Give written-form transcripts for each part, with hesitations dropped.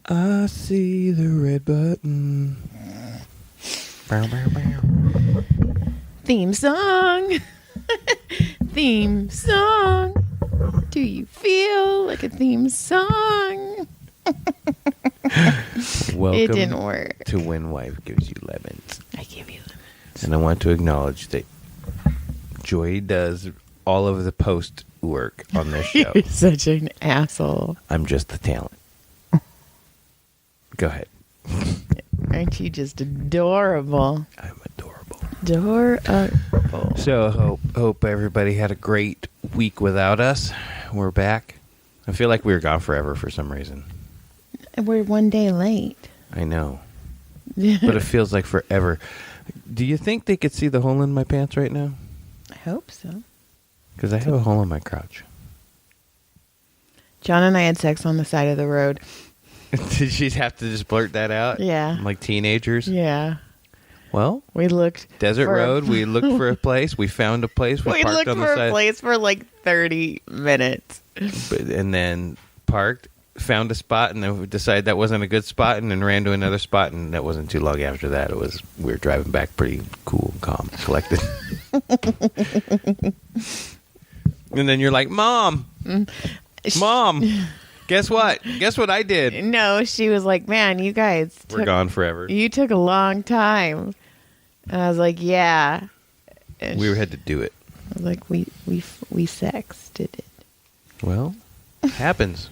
I see the red button. Bow, bow, bow. Theme song. Theme song. Do you feel like a theme song? Welcome It didn't work. to When Wife Gives You Lemons. I give you lemons. And I want to acknowledge that Joy does all of the post work on this show. You're such an asshole. I'm just the talent. Go ahead. Aren't you just adorable? I'm adorable. Adorable. So hope everybody had a great week without us. We're back. I feel like we were gone forever for some reason. We're one day late. I know. But it feels like forever. Do you think they could see the hole in my pants right now? I hope so. Because I have a hole in my crotch. John and I had sex on the side of the road. Did she have to just blurt that out? Yeah. Like teenagers? Yeah. Well, We looked. desert for- road. We looked for a place. We found a place. We We parked looked on the for a side. place for like 30 minutes. And then parked, found a spot, and then we decided that wasn't a good spot, and then ran to another spot, and that wasn't too long after that. We were driving back pretty cool, calm, collected. And then you're like, Mom, guess what? Guess what I did? No, she was like, man, you guys We're gone forever. You took a long time. And I was like, yeah. And We had to do it. I was like, we sexted it. Well, happens.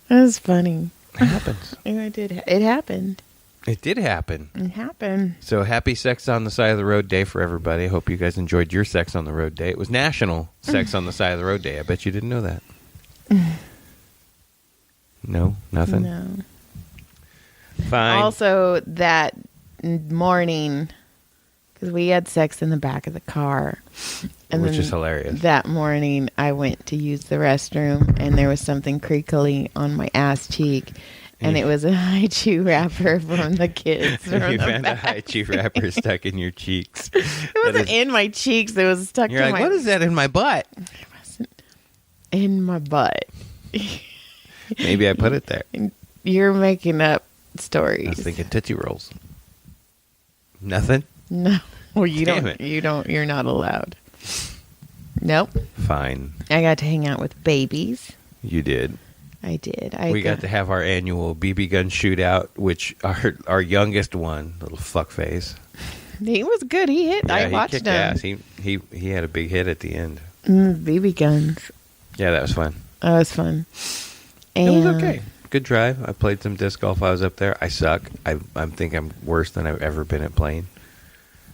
That was funny. Happens. And I did. It happened. It did happen. It happened. So happy Sex on the Side of the Road Day for everybody. I hope you guys enjoyed your Sex on the Road Day. It was National Sex on the Side of the Road Day. I bet you didn't know that. No? Nothing? No. Fine. Also, that morning, because we had sex in the back of the car. And Which then is hilarious. That morning, I went to use the restroom, and there was something crinkly on my ass cheek. And it was a high chew wrapper from the kids. From You the found a back. high chew wrapper stuck in your cheeks. It wasn't in my cheeks. It was stuck You're to like, my... what is that in my butt? It wasn't in my butt. Maybe I put it there. You're making up I stories. was thinking Tootsie Rolls. Nothing? No, well, you Damn don't. it. You don't. You're not allowed. Nope. Fine. I got to hang out with babies. You did. I did. We got to have our annual BB gun shootout, which our youngest one, little fuckface. He was good. He hit. I watched he kicked him. ass. He had a big hit at the end. BB guns. Yeah, that was fun. That was fun. And It was okay. Good drive. I played some disc golf. I was up there. I suck. I think I'm worse than I've ever been at playing.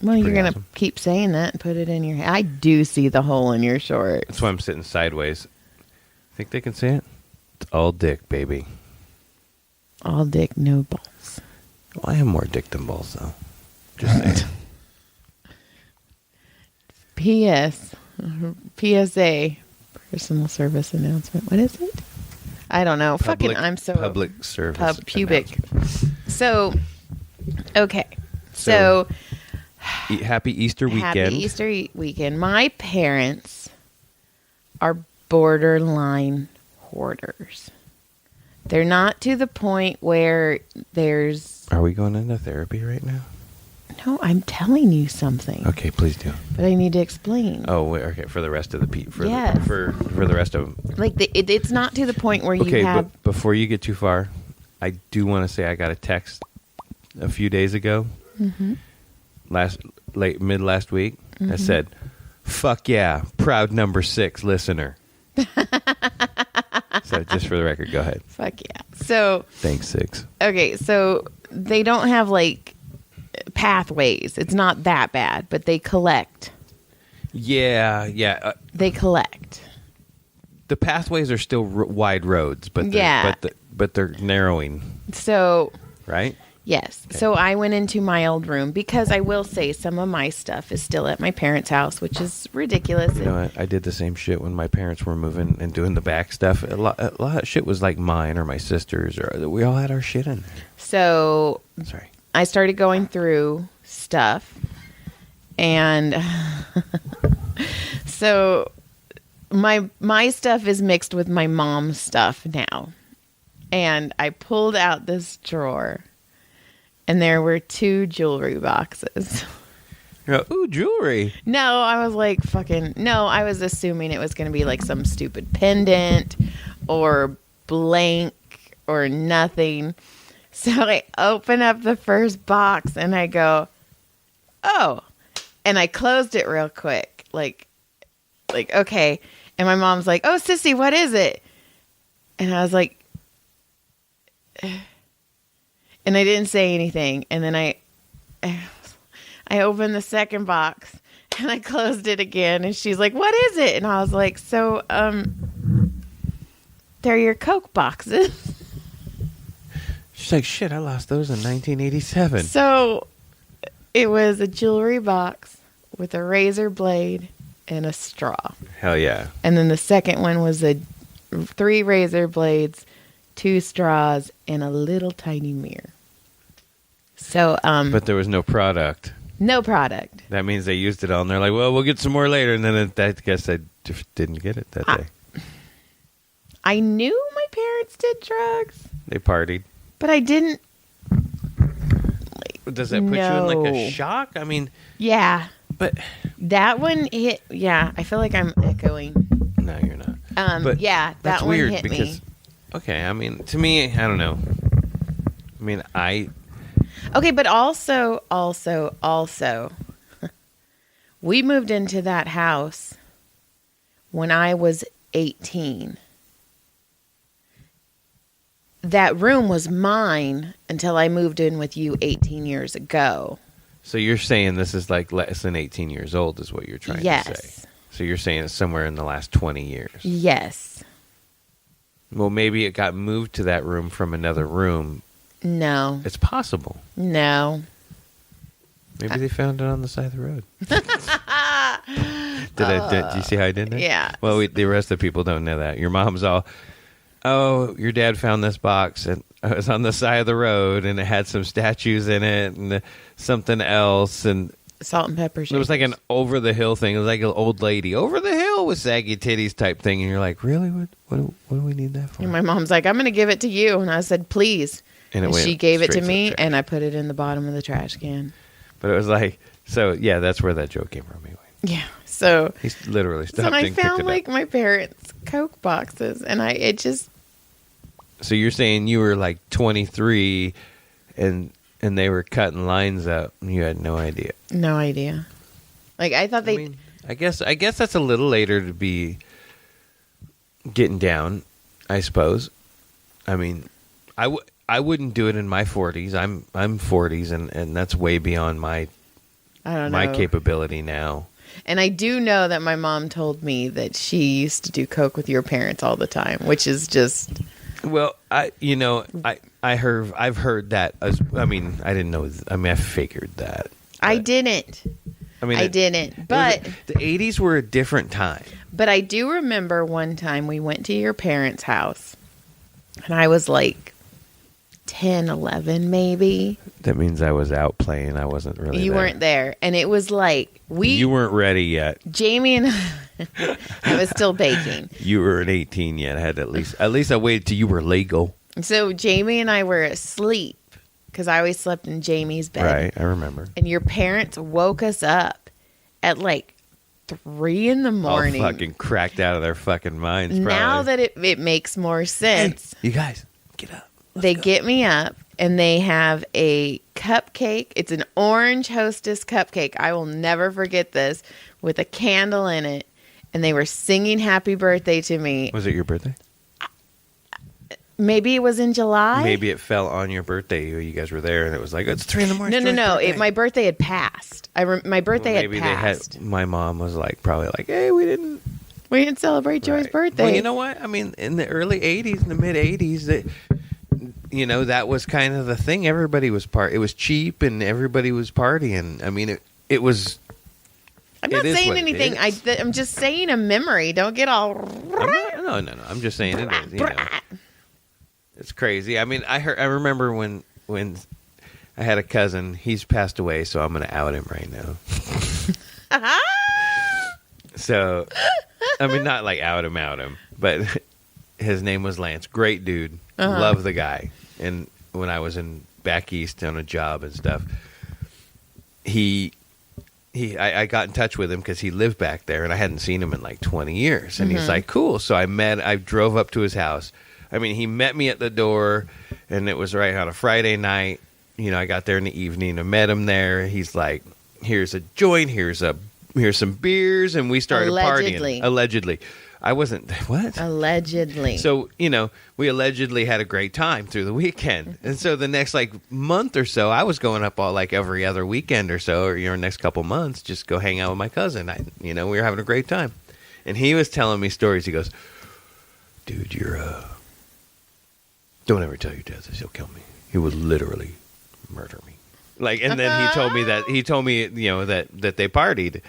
Well, you're pretty gonna awesome. keep saying that and put it in your head. I do see the hole in your shorts. That's why I'm sitting sideways. Think they can see it? It's all dick, baby. All dick, no balls. Well, I have more dick than balls, though. Just saying. P.S. PSA. Personal service announcement. What is it? I don't know. I'm so public service. pubic. announcement. So, okay. So Happy Easter weekend. happy Easter weekend. My parents are borderline hoarders. They're not to the point where there's... Are we going into therapy right now? No, I'm telling you something. Okay, please do. But I need to explain. Oh, wait, okay. For the rest of the Yes. for the rest of them. Like, it's not to the point where Okay, you have... but before you get too far, I do want to say I got a text a few days ago, Mm-hmm. mid last week, that said, "Fuck yeah, proud number 6 listener." So just for the record, go ahead. Fuck yeah. So, Thanks, 6. okay, so they don't have, like, pathways. It's not that bad, but they collect. Yeah. They collect. The pathways are still wide roads, but Yeah. but they're narrowing, So, right? yes. So I went into my old room because I will say some of my stuff is still at my parents' house, which is ridiculous. You know, I did the same shit when my parents were moving and doing the back stuff. A lot of shit was like mine or my sister's, or we all had our shit in there. So Sorry. I started going through stuff, and so my stuff is mixed with my mom's stuff now. And I pulled out this drawer, and there were 2 jewelry boxes. You're like, ooh, jewelry. No, I was like, no, I was assuming it was going to be like some stupid pendant or blank or nothing. So I open up the first box and I go, oh, and I closed it real quick. Like, okay. And my mom's like, oh, sissy, what is it? And I was like, and I didn't say anything. And then I opened the second box and I closed it again. And she's like, what is it? And I was like, so, they're your Coke boxes. She's like, shit, I lost those in 1987. So it was a jewelry box with a razor blade and a straw. Hell yeah. And then the second one was 3 razor blades, 2 straws, and a little tiny mirror. So, But there was no product. no product. That means they used it all, and they're like, well, we'll get some more later. And then I guess I just didn't get it that day. I knew my parents did drugs, They partied. but I didn't. Does that put you in like No. a shock? I mean, Yeah, but that one hit. Yeah, I feel like I'm echoing. no, you're not. But yeah, that that's one weird hit because, me. okay, I mean, to me, I don't know. I mean, Okay, but also, we moved into that house when I was 18. That room was mine until I moved in with you 18 years ago. so you're saying this is like less than 18 years old is what you're trying to say. Yes. So you're saying it's somewhere in the last 20 years. Yes. Well, maybe it got moved to that room from another room. No. It's possible. No. Maybe they found it on the side of the road. Did you see how I did that? Yeah. Well, the rest of the people don't know that. Your mom's all, oh, your dad found this box and it was on the side of the road and it had some statues in it and something else and Salt and pepper it was like an over the hill thing. It was like an old lady over the hill with saggy titties type thing, and you're like, really? What do we need that for? And my mom's like, I'm going to give it to you. And I said, please. And it And went she gave it to straight me, the trash. and I put it in the bottom of the trash can. But it was like, so yeah, that's where that joke came from. Anyway, Yeah. So, he literally so stopped I and picked found it like up. my parents' Coke boxes, and it just, So you're saying you were like 23, and they were cutting lines up, and you had no idea. no idea. Like I thought I mean, I guess that's a little later to be getting down, I suppose. I mean, I wouldn't do it in my 40s. I'm 40s, and that's way beyond my I don't know. my capability now. And I do know that my mom told me that she used to do Coke with your parents all the time, which is just, Well, I've heard that. I mean, I didn't know. I mean, I figured that. I But, didn't. I mean, I didn't. But the 80s were a different time. But I do remember one time we went to your parents' house, and I was like 10, 11 maybe. That means I was out playing. I wasn't really. You there. weren't there. And it was like, You weren't ready yet. Jamie and I was still baking. You weren't 18 yet. I had at least I waited till you were legal. So Jamie and I were asleep because I always slept in Jamie's bed. Right, I remember. And your parents woke us up at like 3 in the morning. All fucking cracked out of their fucking minds. Probably. Now that it makes more sense. Hey, you guys, get up. They get me up and they have a cupcake. It's an orange Hostess cupcake. I will never forget this, with a candle in it. And they were singing happy birthday to me. Was it your birthday? Maybe it was in July. Maybe it fell on your birthday. You guys were there, and it was like, it's 3 in the morning. No. My birthday had passed. My birthday maybe had passed. my mom was like, probably like, hey, we didn't celebrate Joy's Right. birthday. Well, you know what? I mean, in the early 80s, in the mid 80s, that was kind of the thing. Everybody was it was cheap and everybody was partying. I mean, it was. I'm not it is saying what it anything. is. I'm just saying a memory. Don't get all. No. I'm just saying it is. It's crazy. I mean, I remember when I had a cousin. He's passed away, so I'm going to out him right now. So, I mean, not like out him, but his name was Lance. Great dude. Love the guy. And when I was in back east on a job and stuff, I got in touch with him because he lived back there, and I hadn't seen him in like 20 years. And he's like, cool. So I drove up to his house. I mean, he met me at the door, and it was right on a Friday night. You know, I got there in the evening. I met him there. He's like, here's a joint. Here's some beers, and we started partying. Allegedly. I wasn't. What? Allegedly. So, you know, we allegedly had a great time through the weekend. And so the next, like, month or so, I was going up all, like, every other weekend or so, or, you know, next couple months, just go hang out with my cousin. We were having a great time. And he was telling me stories. He goes, dude, don't ever tell your dad this. He'll kill me. He would literally murder me. Like, and then he told me, you know, that they partied.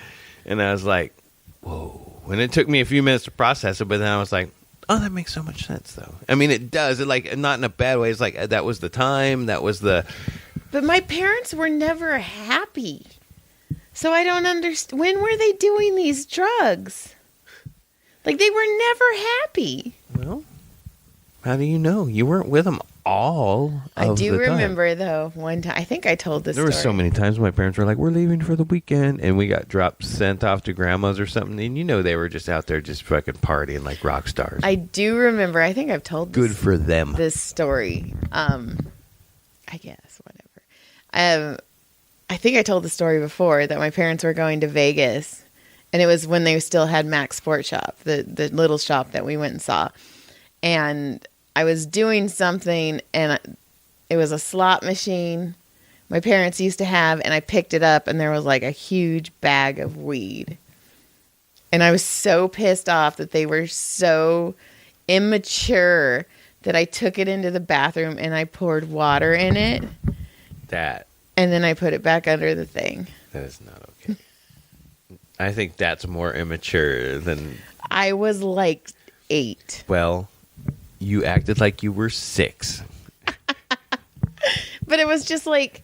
And I was like, whoa. And it took me a few minutes to process it, but then I was like, oh, that makes so much sense, though. I mean, it does. It, like, not in a bad way. It's like, that was the time. That was the... But my parents were never happy. So I don't understand. When were they doing these drugs? Like, they were never happy. Well, how do you know? You weren't with them all I do the time. remember, though, one time. I think I told this story. There were so many times my parents were like, we're leaving for the weekend, and we got sent off to grandma's or something, and you know they were just out there just fucking partying like rock stars. I do remember. I think I've told Good for them. This story. I guess, whatever. I think I told the story before that my parents were going to Vegas, and it was when they still had Mac's Sport Shop, the little shop that we went and saw. And I was doing something, and it was a slot machine my parents used to have, and I picked it up, and there was like a huge bag of weed. And I was so pissed off that they were so immature that I took it into the bathroom and I poured water in it. And then I put it back under the thing. That is not okay. I think that's more immature than... I was like 8. Well... You acted like you were 6. But it was just like,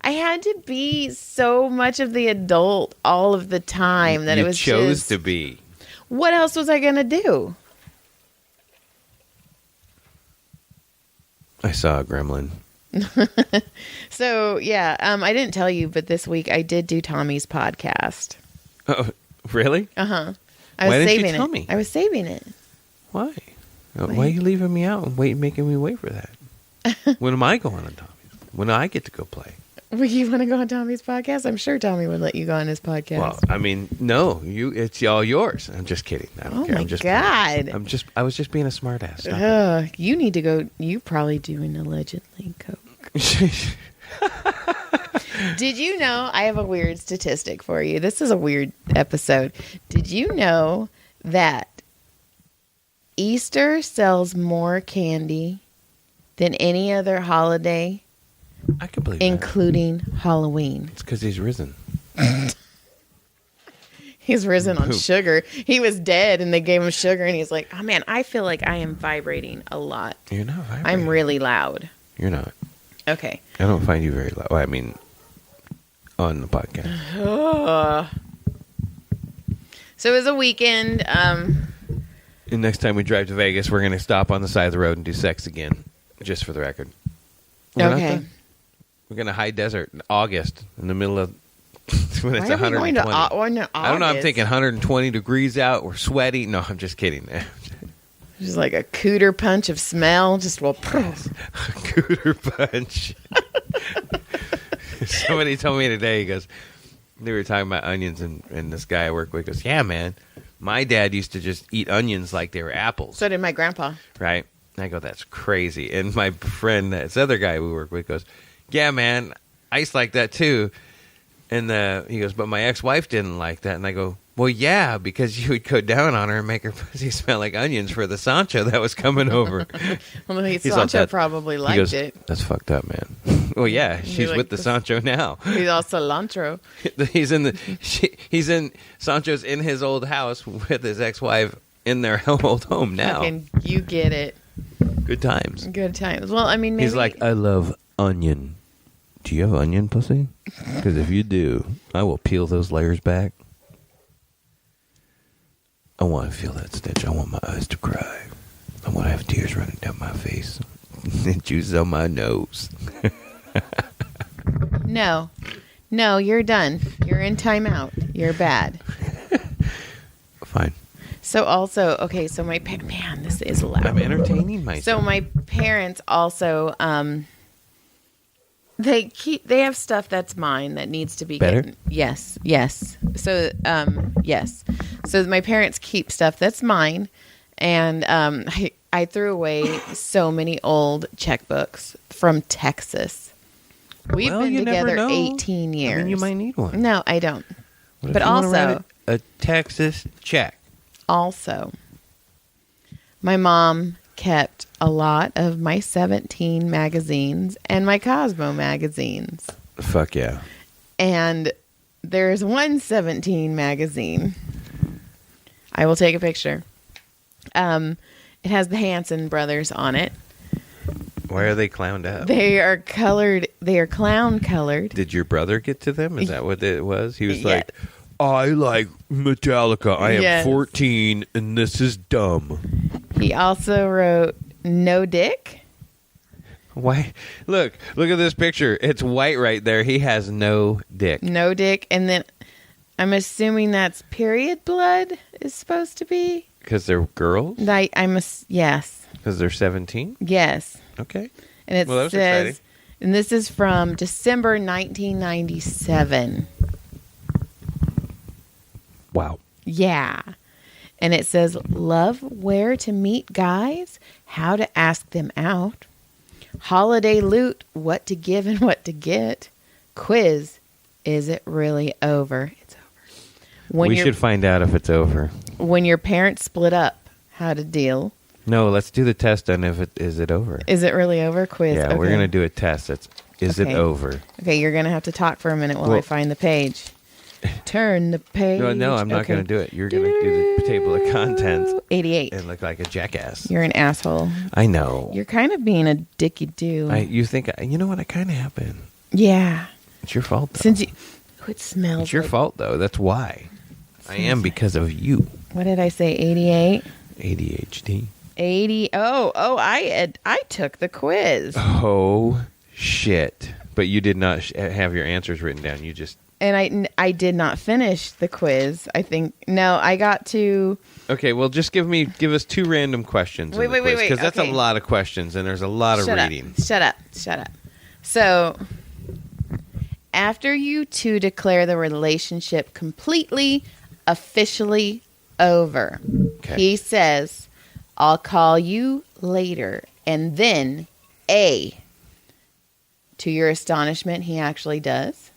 I had to be so much of the adult all of the time that it was You chose just, to be. What else was I going to do? I saw a gremlin. So, yeah, I didn't tell you, but this week I did do Tommy's podcast. Oh, really? Uh-huh. Why didn't you tell me? I was saving it. Why? Why are you leaving me out and making me wait for that? When am I going on Tommy's? When do I get to go play? Well, you want to go on Tommy's podcast? I'm sure Tommy would let you go on his podcast. Well, I mean, no, it's all yours. I'm just kidding. I don't care. My I'm just God. kidding. I was just being a smart ass. You need to go. You probably doing allegedly coke. Did you know? I have a weird statistic for you. This is a weird episode. Did you know that Easter sells more candy than any other holiday, I can believe including Halloween? It's because he's risen. He's risen on sugar. He was dead, and they gave him sugar, and he's like, oh, man, I feel like I am vibrating a lot. You're not vibrating. I'm really loud. You're not. Okay. I don't find you very loud. Well, I mean, on the podcast. So it was a weekend. And next time we drive to Vegas, we're going to stop on the side of the road and do sex again, just for the record. Okay. We're going to high desert in August, in the middle of when it's Why are we 120. going to August? I don't know. I'm thinking 120 degrees out. We're sweaty. No, I'm just kidding. Just like a cooter punch of smell. Just Cooter punch. Somebody told me today. He goes, they were talking about onions, and this guy I work with goes, yeah, man. My dad used to just eat onions like they were apples. So did my grandpa. Right? And I go, that's crazy. And my friend, this other guy we work with, goes, yeah, man, I used to like that too. And he goes, but my ex-wife didn't like that. And I go, well, yeah, because you would go down on her and make her pussy smell like onions for the Sancho that was coming over. Well, Sancho probably liked it. That's fucked up, man. Well, yeah, she's with the Sancho now. He's all cilantro. Sancho's in his old house with his ex-wife in their old home now. You get it. Good times. Good times. Well, I mean, maybe... He's like, I love onion. Do you have onion, pussy? Because if you do, I will peel those layers back. I want to feel that stench. I want my eyes to cry. I want to have tears running down my face and juices on my nose. No. No, you're done. You're in timeout. You're bad. Fine. So also, okay, so man, this is loud. I'm entertaining myself. So my parents also, they have stuff that's mine that needs to be Better? Yes. So, yes. So my parents keep stuff that's mine, and I threw away so many old checkbooks from Texas. We've Well, been you never together know. 18 years. I mean, you might need one. No, I don't. What if But you wanna write also, a Texas check. also, my mom kept a lot of my 17 magazines and my Cosmo magazines. Fuck yeah. And there's one 17 magazine. I will take a picture. It has the Hanson brothers on it. Why are they clowned up? They are colored. They are clown colored. Did your brother get to them? Is that what it was? He was Yeah. like, I like Metallica. I am Yes. 14 and this is dumb. He also wrote "No Dick." Why? Look at this picture. It's white right there. He has no dick. No dick. And then I'm assuming that's period blood is supposed to be. Because they're girls? Yes. Because they're 17? Yes. Okay. And it Well, that was says, exciting. and this is from December 1997. Wow. Yeah. And it says, love where to meet guys, how to ask them out, holiday loot, what to give and what to get, quiz, is it really over? It's over. We should find out if it's over. When your parents split up, how to deal. No, let's do the test on if it is it over. Is it really over? Quiz. Yeah, we're Okay. going to do a test. Is it Okay. over? Okay, you're going to have to talk for a minute while I Well- find the page. Turn the page. No, I'm not Okay. going to do it. You're going to do the table of contents 88. and look like a jackass. You're an asshole. I know. You're kind of being a dicky do. You think, you know what? I kind of have been. Yeah. It's your fault, though. Since you, it smells. It's your like- fault, though. That's why. I am because of you. What did I say? 88. ADHD. 80. I took the quiz, Oh, shit. But you did not have your answers written down. You just... and I did not finish the quiz. I think no, I got to. Okay, well, just give us two random questions. Wait, Because that's okay. a lot of questions, and there's a lot of Shut reading. up! Shut up! So, after you two declare the relationship completely, officially over, Okay. he says, "I'll call you later," and then A. To your astonishment, he actually does.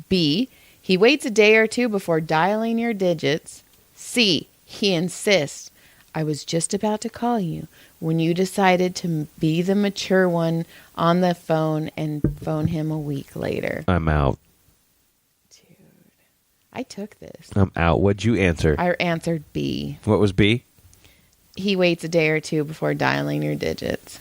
B. He waits a day or two before dialing your digits. C. He insists, "I was just about to call you when you decided to be the mature one on the phone and phone him a week later." I'm out. Dude, I took this. I'm out. What'd you answer? I answered B. What was B? He waits a day or two before dialing your digits.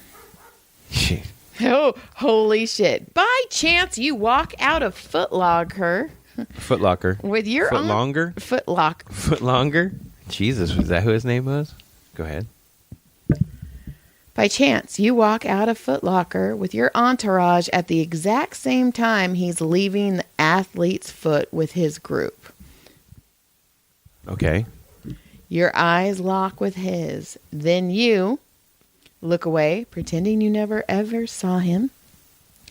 Oh, holy shit. By chance you walk out of Foot Locker Footlocker. with your Foot longer? Foot Lock. Foot longer? Jesus, was that who his name was? Go ahead. By chance you walk out of Foot Locker with your entourage at the exact same time he's leaving the athlete's foot with his group. Okay. Your eyes lock with his. Then you look away, pretending you never ever saw him.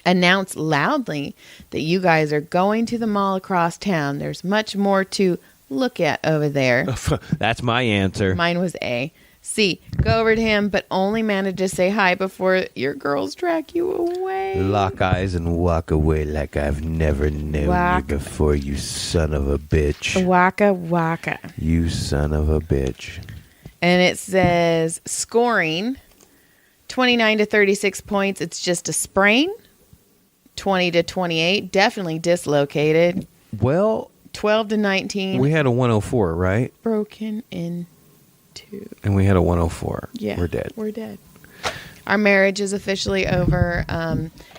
Announce loudly that you guys are going to the mall across town. There's much more to look at over there. That's my answer. Mine was A. C. Go over to him, but only manage to say hi before your girls drag you away. Lock eyes and walk away like I've never known Walk. you before, you son of a bitch. Waka waka. You son of a bitch. And it says scoring 29 to 36 points. It's just a sprain. 20 to 28, definitely dislocated. Well, 12 to 19, we had a 104, right? broken in two. And we had a 104. Yeah, We're dead. We're dead. Our marriage is officially over.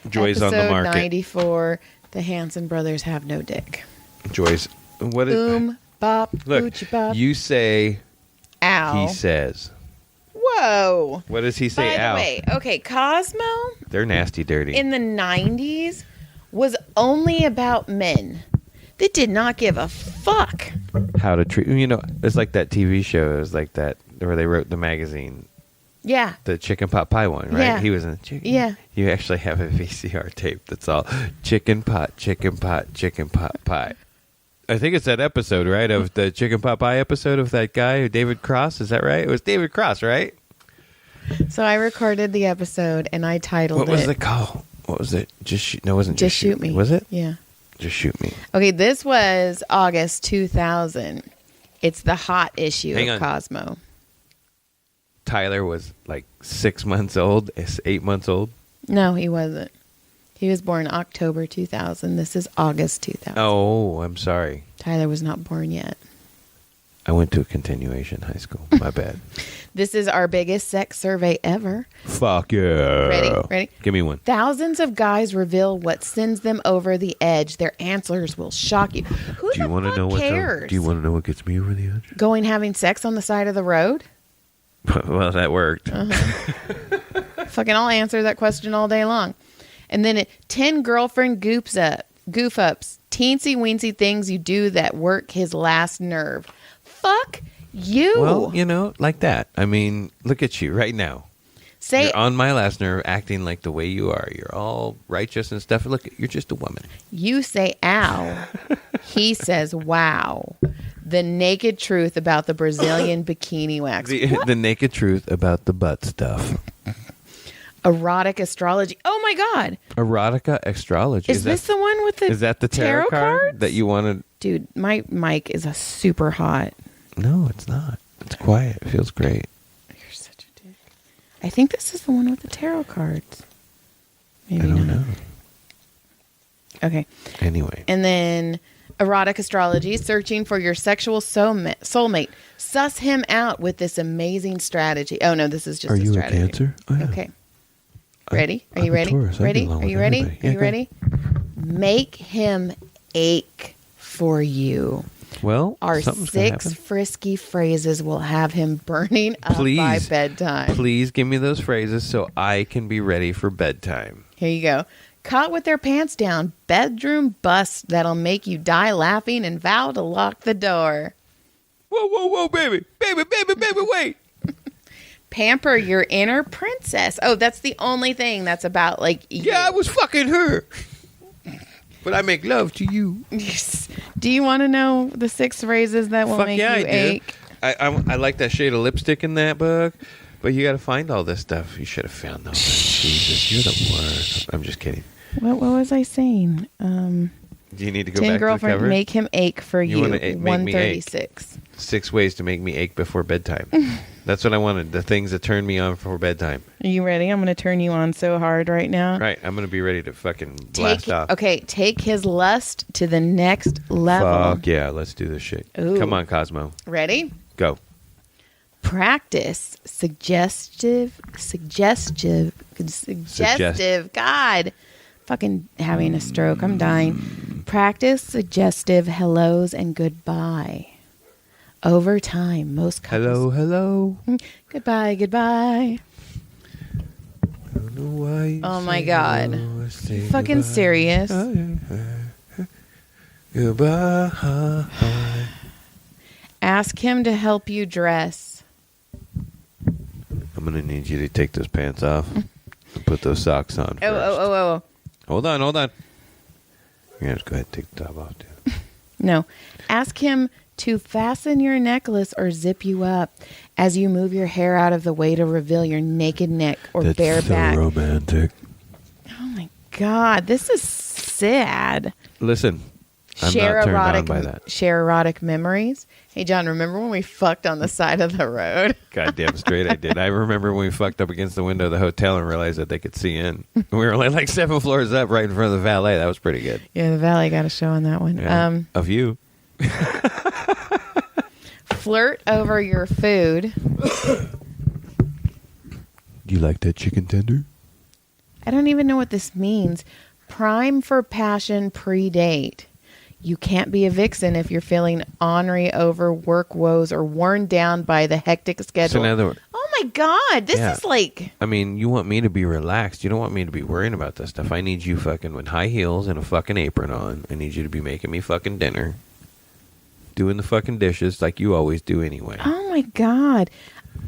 Joy's on the episode market. 94. The Hanson brothers have no dick. Joyce, what is... Boom, bop, Look, boochie bop. you say, Ow. he says. Whoa. What does he say? By the Ow. way, okay, Cosmo They're nasty, dirty. in the 90s was only about men that did not give a fuck. How to treat. It's like that TV show. It was like that where they wrote the magazine, Yeah. the chicken pot pie one, right? Yeah. He was in a chicken. Yeah. You actually have a VCR tape that's all chicken pot pie. I think it's that episode, right? Of the chicken pot pie episode of that guy, David Cross. Is that right? It was David Cross, right? So I recorded the episode and I titled What was it the call? What was it? Just shoot. No, it wasn't Just Shoot Me. Was it? Yeah. Just Shoot Me. Okay, this was August 2000. It's the hot issue Hang of on. Cosmo. Tyler was like 6 months old. 8 months old. No, he wasn't. He was born October 2000. This is August 2000. Oh, I'm sorry. Tyler was not born yet. I went to a continuation high school. My bad. This is our biggest sex survey ever. Fuck yeah. Ready? Give me one. Thousands of guys reveal what sends them over the edge. Their answers will shock you. Who Do you want to know what? cares? Do you want to know what gets me over the edge? Going having sex on the side of the road? Well, that worked. Fucking I'll answer that question all day long. And then 10 girlfriend goof ups. Teensy weensy things you do that work his last nerve. Fuck you. Well, like that. I mean, look at you right now. Say You're on my last nerve, acting like the way you are. You're all righteous and stuff. Look, you're just a woman. You say ow. He says wow. The naked truth about the Brazilian bikini wax. The naked truth about the butt stuff. Erotic astrology. Oh my God. Erotica astrology. Is this the one with the Is that the tarot card cards? that you wanted? Dude, my mic is a super hot. No, it's not. It's quiet. It feels great. You're such a dick. I think this is the one with the tarot cards. I Maybe don't not. know. Okay. Anyway. And then erotic astrology, searching for your sexual soulmate. Suss him out with this amazing strategy. Oh, no, this is just Are a you a strategy. Cancer? Oh, yeah. Okay. Ready? Are you I'm a ready? Taurus. I Ready? get along Are you with ready? everybody. Are Yeah, you go ready? Make him ache for you. Well, Our something's gonna 6 happen. frisky phrases will have him burning up by Please. bedtime. Please give me those phrases so I can be ready for bedtime. Here you go. Caught with their pants down. Bedroom bust that'll make you die laughing and vow to lock the door. Whoa, baby. Baby, wait. Pamper your inner princess. Oh, that's the only thing that's about like you. Yeah, I was fucking her. But I make love to you. Do you want to know the 6 phrases that will Fuck make yeah, you I do. ache? I like that shade of lipstick in that book, but you got to find all this stuff. You should have found those. Jesus, you're the worst. I'm just kidding. What was I saying? Do you need to go 10 back to the girlfriend cover? make him ache for You you. wanna make me ache. 136. 6 ways to make me ache before bedtime. That's what I wanted. The things that turn me on for bedtime. Are you ready? I'm going to turn you on so hard right now. Right, I'm gonna be ready to fucking blast off. Okay, take his lust to the next level. Fuck yeah, let's do this shit. Ooh. Come on, Cosmo, Ready? go. Practice suggestive. God, fucking having a stroke. I'm dying. Practice suggestive hellos and goodbye. Over time, most couples. Hello. Goodbye. I don't know why you Oh my say God. hello or say Fucking goodbye. serious. Goodbye. Ask him to help you dress. I'm gonna need you to take those pants off and put those socks on first. Oh. Hold on. You're gonna have to go ahead and take the top off too. No. Ask him to fasten your necklace or zip you up as you move your hair out of the way to reveal your naked neck or That's bare so back. romantic. Oh my God, this is sad. Listen, I'm not turned on by that. Share erotic memories. Hey John, remember when we fucked on the side of the road? Goddamn straight I did. I remember when we fucked up against the window of the hotel and realized that they could see in. We were only like 7 floors up right in front of the valet. That was pretty good. Yeah, the Valley got a show on that one. Yeah. Of you. Flirt over your food. You like that chicken tender? I don't even know what this means. Prime for passion pre-date. You can't be a vixen if you're feeling ornery over work woes or worn down by the hectic schedule. So in other words, Oh my my God. This Yeah. is like... I mean, you want me to be relaxed. You don't want me to be worrying about this stuff. I need you fucking with high heels and a fucking apron on. I need you to be making me fucking dinner. Doing the fucking dishes like you always do anyway. Oh, my God.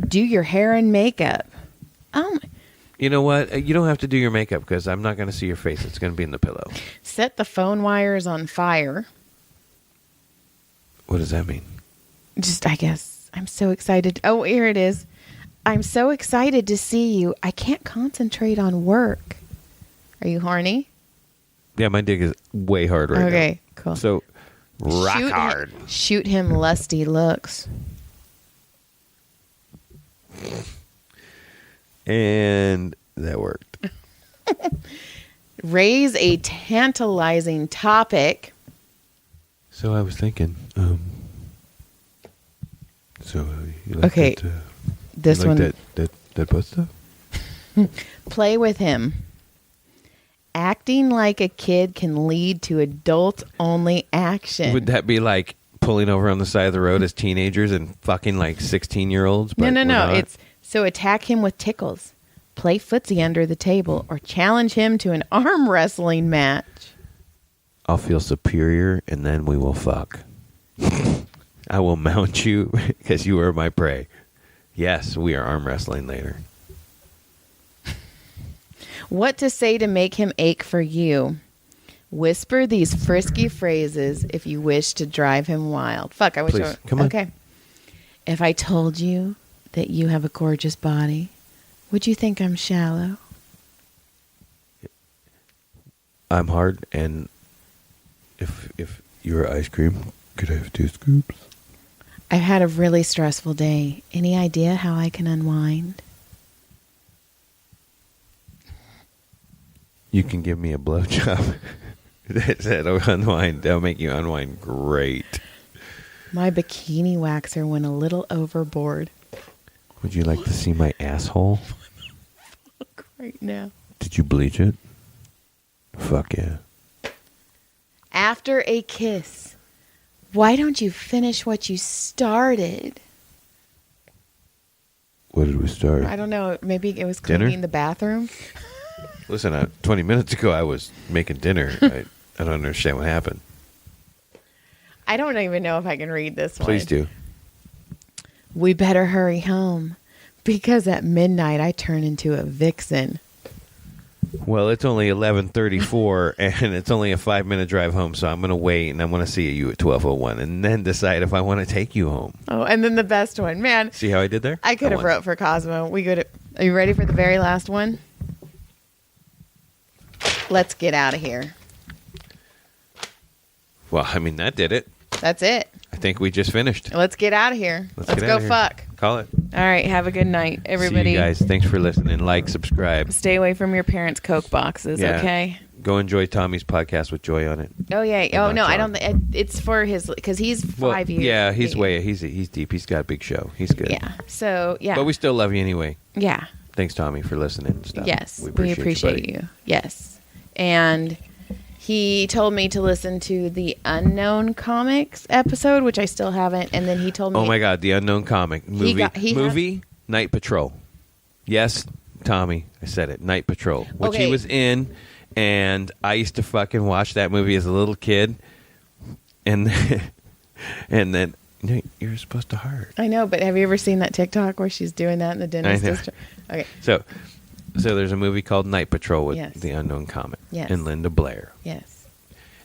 Do your hair and makeup. Oh, my... You know what? You don't have to do your makeup because I'm not going to see your face. It's going to be in the pillow. Set the phone wires on fire. What does that mean? Just, I guess, I'm so excited. Oh, here it is. I'm so excited to see you. I can't concentrate on work. Are you horny? Yeah, my dick is way hard right now. Okay, cool. So, rock hard. Shoot him lusty looks. And that worked. Raise a tantalizing topic. So I was thinking, you like Okay, that, this you like one. that butt stuff? Play with him. Acting like a kid can lead to adult-only action. Would that be like pulling over on the side of the road as teenagers and fucking like 16-year-olds? No. It's so attack him with tickles, play footsie under the table, or challenge him to an arm wrestling match. I'll feel superior, and then we will fuck. I will mount you because you are my prey. Yes, we are arm wrestling later. What to say to make him ache for you? Whisper these frisky phrases if you wish to drive him wild. Fuck, I wish Please, come on. Okay. If I told you that you have a gorgeous body, would you think I'm shallow? I'm hard, and if you were ice cream, could I have 2 scoops? I've had a really stressful day. Any idea how I can unwind? You can give me a blowjob. That'll unwind. That'll make you unwind great. My bikini waxer went a little overboard. Would you like to see my asshole? Fuck right now. Did you bleach it? Fuck yeah. After a kiss, why don't you finish what you started? What did we start? I don't know. Maybe it was Dinner? cleaning the bathroom. Listen, 20 minutes ago I was making dinner. I don't understand what happened. I don't even know if I can read this one. Please do. We better hurry home because at midnight I turn into a vixen. Well, it's only 11:34 and it's only a 5-minute drive home, so I'm going to wait and I'm going to see you at 12:01 and then decide if I want to take you home. Oh, and then the best one. Man, See how I did there? I could have won. wrote for Cosmo. Are you ready for the very last one? Let's get out of here. Well, I mean, that did it. That's it. I think we just finished. Let's get out of here. Let's get go outta here. fuck. Call it. All right. Have a good night, everybody. See you guys. Thanks for listening. Like, subscribe. Stay away from your parents' Coke boxes, Yeah. okay? Go enjoy Tommy's podcast with Joy on it. Oh, yeah. Oh, not no, I John. don't. It's for his, because he's 5 years. Yeah, he's deep. He's got a big show. He's good. Yeah. So, yeah. But we still love you anyway. Yeah. Thanks, Tommy, for listening and stuff. Yes. We buddy. appreciate you. Yes. And he told me to listen to the Unknown Comics episode, which I still haven't. And then he told me. Oh my God, the Unknown Comic movie. Movie Night Patrol. Yes, Tommy, I said it. Night Patrol, which he Okay. was in, and I used to fucking watch that movie as a little kid, and then you're supposed to heart. I know, but have you ever seen that TikTok where she's doing that in the dentist know. district? Okay. So there's a movie called Night Patrol with Yes. the Unknown Comic Yes. and Linda Blair. Yes.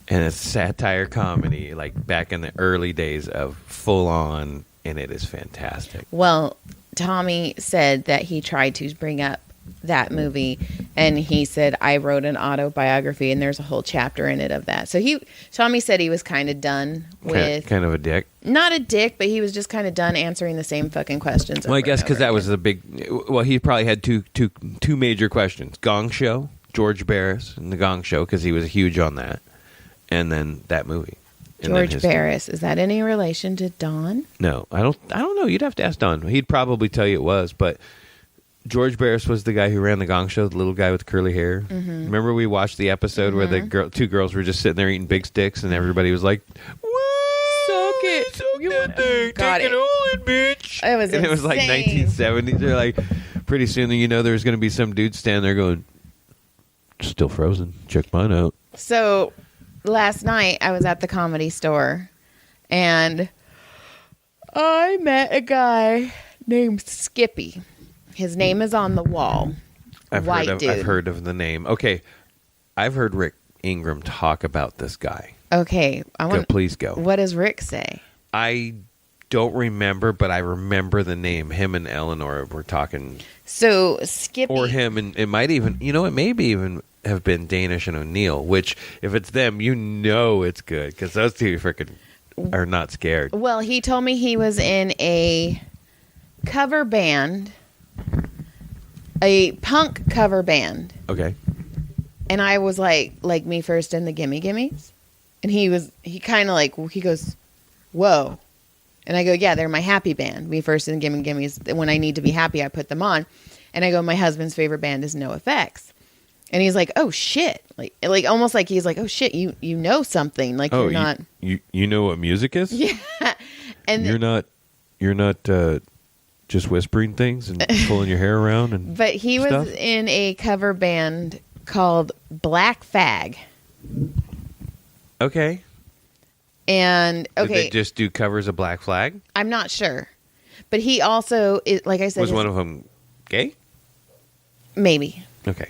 And it's satire comedy, like back in the early days of full on, and it is fantastic. Well, Tommy said that he tried to bring up that movie, and he said, I wrote an autobiography, and there's a whole chapter in it of that. So Tommy said he was kind of done with, Kind of a dick. not a dick, but he was just kind of done answering the same fucking questions. Well, I over guess and because over that was again. the big. Well, he probably had two major questions: Gong Show, George Barris, and the Gong Show, because he was huge on that, and then that movie. And then George Barris. Is that any relation to Don? No, I don't know. You'd have to ask Don. He'd probably tell you it was, but George Barris was the guy who ran the Gong Show, the little guy with the curly hair. Mm-hmm. Remember we watched the episode where the two girls were just sitting there eating big sticks, and everybody was like, "Whoa, Suck it. suck that thing, Got take it. it all in, bitch. It was and it was like insane. 1970s. They're like, pretty soon, there's going to be some dude standing there going, still frozen. Check mine out. So last night I was at the Comedy Store and I met a guy named Skippy. His name is on the wall. I've Dude. heard of the name. Okay, I've heard Rick Ingram talk about this guy. Okay, Please go. What does Rick say? I don't remember, but I remember the name. Him and Eleanor were talking, So Skippy, or him, and it might even, it maybe even have been Danish and O'Neill. Which, if it's them, it's good because those two freaking are not scared. well, he told me he was in a cover band, a punk cover band. Okay. And I was like Me First and the Gimme Gimmes. And he kind of he goes, whoa. And I go, yeah, they're my happy band. Me First and the Gimme Gimmes. When I need to be happy, I put them on. And I go, my husband's favorite band is NoFX. And he's like, oh shit. Like almost like he's like, oh shit, you know something. Like you're not. You know what music is? Yeah. And you're not just whispering things and pulling your hair around and But he stuff? was in a cover band called Black Fag. Okay. And Did okay, they just do covers of Black Flag? I'm not sure. But he also is, like I said, Was one of them gay? maybe. Okay.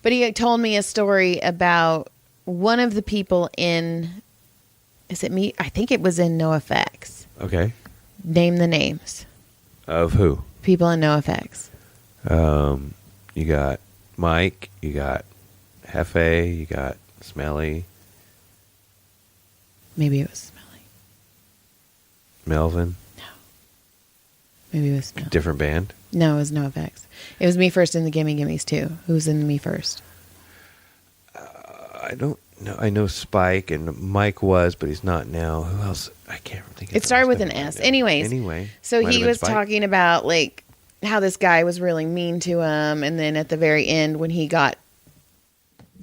But he told me a story about one of the people in, is it me? I think it was in NoFX. Okay. Name the names. Of who? People in NoFX. You got Mike, you got Hefe, you got Smelly, Maybe it was Smelly. Melvin. Maybe it was Smelly. Different band. No, it was NoFX. It was Me First and the Gimme Gimmes too. Who's in Me First? I don't know. I know Spike and Mike was, but he's not now. Who else? I can't think. It started with an S. Anyways. Anyway. So might he have been was Spike. talking about how this guy was really mean to him, and then at the very end when he got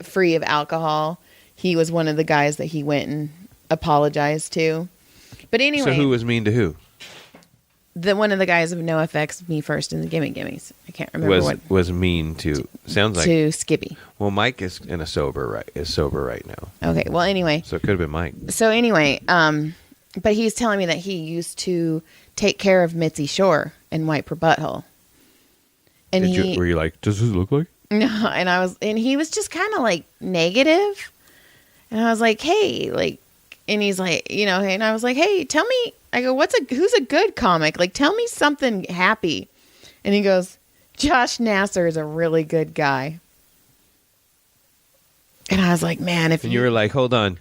free of alcohol, he was one of the guys that he went and apologized to. But anyway, So who was mean to who? one of the guys of NoFX, Me First and the Gimme Gimmes. I can't remember Was mean to. Sounds like. to Skippy. Well, Mike is sober right now. Okay. Well, anyway, So it could have been Mike. but he's telling me that he used to take care of Mitzi Shore in White Per Butthole. And Were you like, does this look like? No, and he was just kind of negative. And I was like, hey, and he's like, and I was like, hey, tell me, I go, who's a good comic? Tell me something happy. And he goes, Josh Nasser is a really good guy. And I was like, man, And you were like, hold on.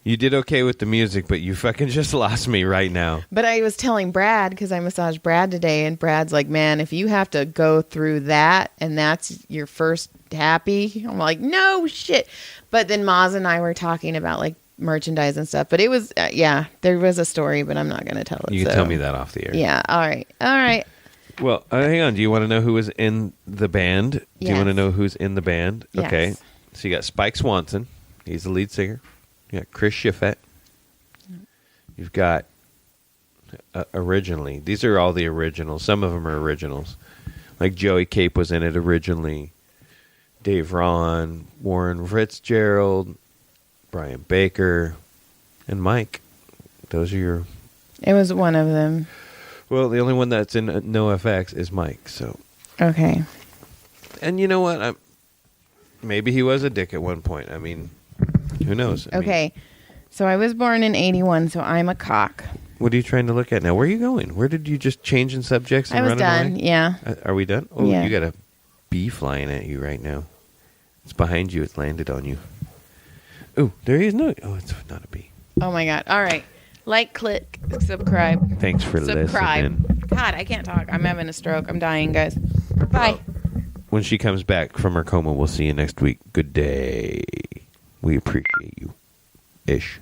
You did okay with the music, but you fucking just lost me right now. But I was telling Brad, because I massaged Brad today, and Brad's like, man, if you have to go through that and that's your first happy, I'm like, no shit. But then Maz and I were talking about merchandise and stuff. But it was, there was a story, but I'm not going to tell it. You can tell me that off the air. Yeah. All right. Well, hang on. Do you want to know who was in the band? Do you want to Yes. know who's in the band? Yes. Okay. So you got Spike Swanson. He's the lead singer. You got Chris Shifett. You've got originally. These are all the originals. Some of them are originals. Like Joey Cape was in it originally. Dave Ron, Warren Fitzgerald, Brian Baker, and Mike. Those are your... It was one of them. Well, the only one that's in NoFX is Mike, so... Okay. And you know what? Maybe he was a dick at one point. I mean, who knows? Okay. So I was born in 81, so I'm a cock. What are you trying to look at now? Where are you going? Where did you just change in subjects and I was run done. away? Yeah. Are we done? Oh, Yeah. You got a bee flying at you right now. It's behind you. It's landed on you. Oh, there he is. No. Oh, it's not a bee. Oh my God. All right. Click, subscribe. Thanks for Subscribe. listening. God, I can't talk. I'm having a stroke. I'm dying, guys. Bye. When she comes back from her coma, we'll see you next week. Good day. We appreciate you. Ish.